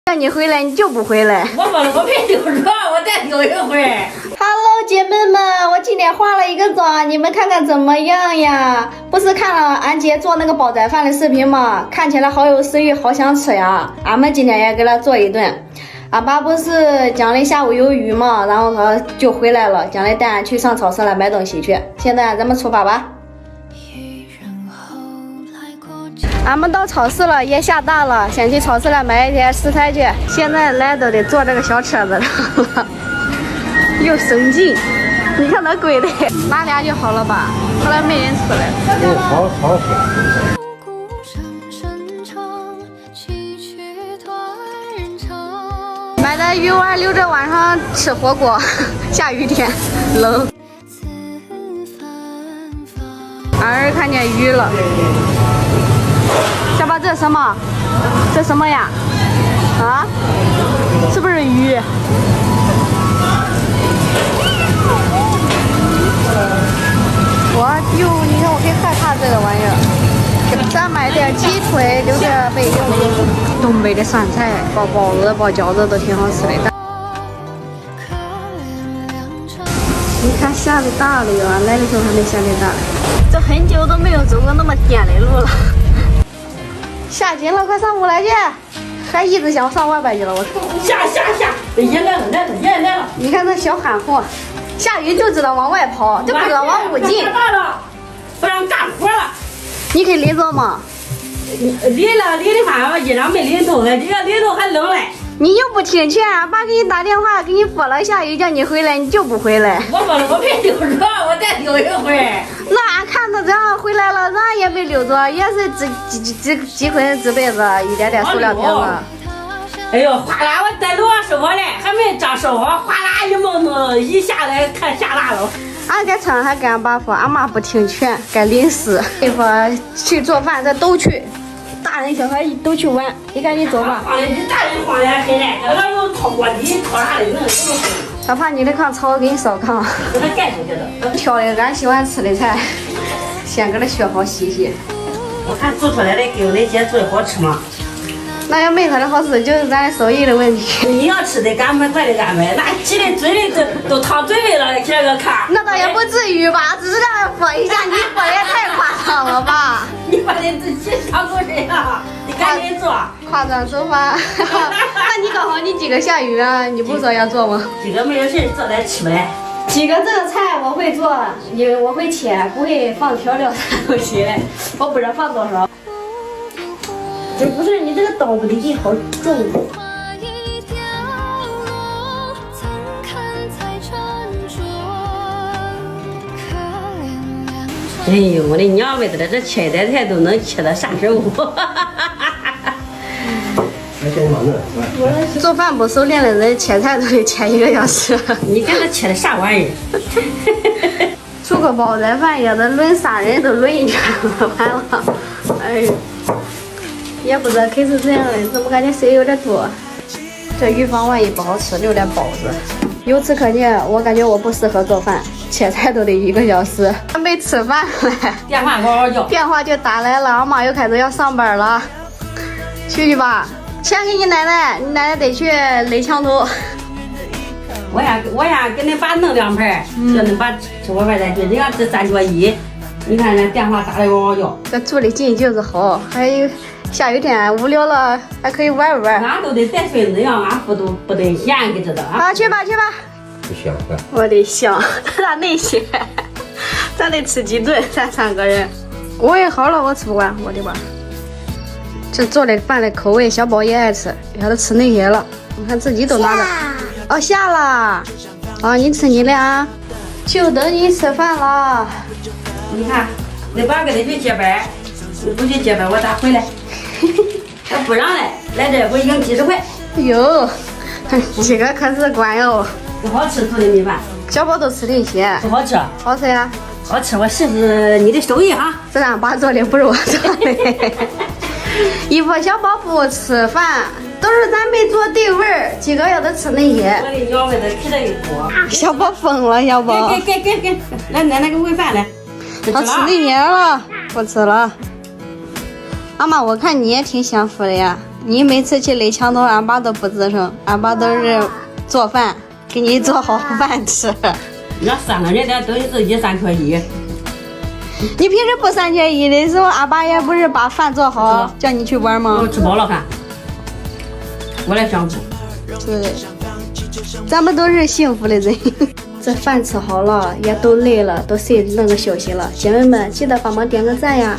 让你回来你就不回来。我说了，我别溜着，我再溜一会儿。Hello， 姐妹们，我今天化了一个妆，你们看看怎么样呀？不是看了安杰做那个煲仔饭的视频吗？看起来好有食欲，好想吃呀！俺们今天也给他做一顿。俺爸不是讲了下午有雨嘛，然后他就回来了，讲了带俺去上超市来买东西去。现在咱们出发吧。俺们到超市了，也下大了，先去超市来买一些食材去。现在来都得坐这个小车子了，又省劲。你看那贵的，拿俩就好了吧？后来没人吃了。好好吃。买的鱼丸留着晚上吃火锅，下雨天冷。俺儿看见鱼了。小宝，这是什么？这什么呀？啊？是不是鱼？你看我可以害怕这个玩意儿。再买点鸡腿，留着备用。东北的酸菜，包包子、包饺子都挺好吃的。你看下的大了哟，来的时候还没下的大。这很久都没有走过那么颠的路了。下紧了，快上屋来去！还一直想上外边去了，我下！爷来了！你看这小憨货，下雨就知道往外跑，就不知道往屋进。大了，不让干活了。你可以拎走吗？拎的话，衣裳没拎走，这个拎走还冷嘞。你又不听劝，爸给你打电话，给你拨了下雨叫你回来，你就不回来。我说了，我别溜着，我再溜一会儿。那俺看他这样回来了，咱也没溜着，也是几捆纸被子，一点点塑料瓶子。哎呦，哗啦！我在楼上收好嘞，还没张收好，哗啦一蒙蒙，一下来看下大了。俺该趁还跟俺爸说，俺妈不听劝，该淋湿。一会儿去做饭，咱都去，大人小孩都去玩。你赶紧走吧。你大人慌脸黑嘞，那都掏锅底，掏啥的，能什么？他怕你的炕吵，给你烧炕。给他盖出去了。挑的俺喜欢吃的菜，先给他削好洗洗。我看做出来的给我那姐做的好吃吗？那要没他的好吃，就是咱手艺的问题。你要吃的赶快，快的赶快，那挤的嘴里都淌嘴里了，这个看。那倒也不至于吧，只是让他播一下，你播也太夸张了吧？你把你自己淌口水了，你赶紧做。夸张手法。那你刚好你几个下雨啊？你不说要做吗？几个没有事做点吃呗。几个这个菜我会做，我会切，不会放调料啥东西。我不知道放多少。这不是你这个刀不得劲，好重。哎呦，我的娘们子的，这切一点菜都能切到35。做饭不熟练的人切菜都得切1个小时。你看这切的啥玩意儿？做个煲仔饭也得轮3人都轮一圈了，完了。哎呦，也不知道可是这样的，怎么感觉水有点多？这鱼方万一不好吃，留点包子。由此可见，我感觉我不适合做饭，切菜都得1个小时。还没吃饭嘞，电话嗷嗷叫，电话就打来了，俺妈又开始要上班了。去吧，钱给你奶奶，你奶奶得去垒墙头。我呀，给你爸弄2盘，叫你爸吃我饭再去。人家这3角1，你看人电话打的嗷嗷叫。这住的近就是好，还有下雨天无聊了还可以玩玩。俺都得带孙子样，俺不得闲，给知道啊。去吧。不香啊！我的香，咋那些？咱得吃几顿，咱3个人。我也好了，我吃不完，我的吧。这做的饭的口味，小宝也爱吃，让他吃那些了。你看自己都拿着。哦，下了。啊，你吃你的啊，就等你吃饭了。你看，你爸跟他去接班，你不去接班，我咋回来？他不让来，来这回赢几10块。哎呦，这个可是管哟。不好吃做的米饭，小宝都吃这些。不好吃。好吃呀。好吃，我试试你的手艺哈。这俺爸做的不是我做的。一说小宝不吃饭，都是咱没做对味儿，几个要得吃那些。我的娘们子吃了一锅。小宝疯了，小宝。给，来奶奶给喂饭来。他吃那些了，不吃了。妈妈，我看你也挺享福的呀，你每次去垒墙头，俺爸都不吱声，俺爸都是做饭，给你做好饭吃。那3个人的都是自己3缺1。你平时不3缺1的时候，俺爸也不是把饭做好，叫你去玩吗？我吃饱了饭，我来相顾。对，咱们都是幸福的人。这饭吃好了，也都累了，都睡那个休息了。姐妹们，记得帮忙点个赞呀！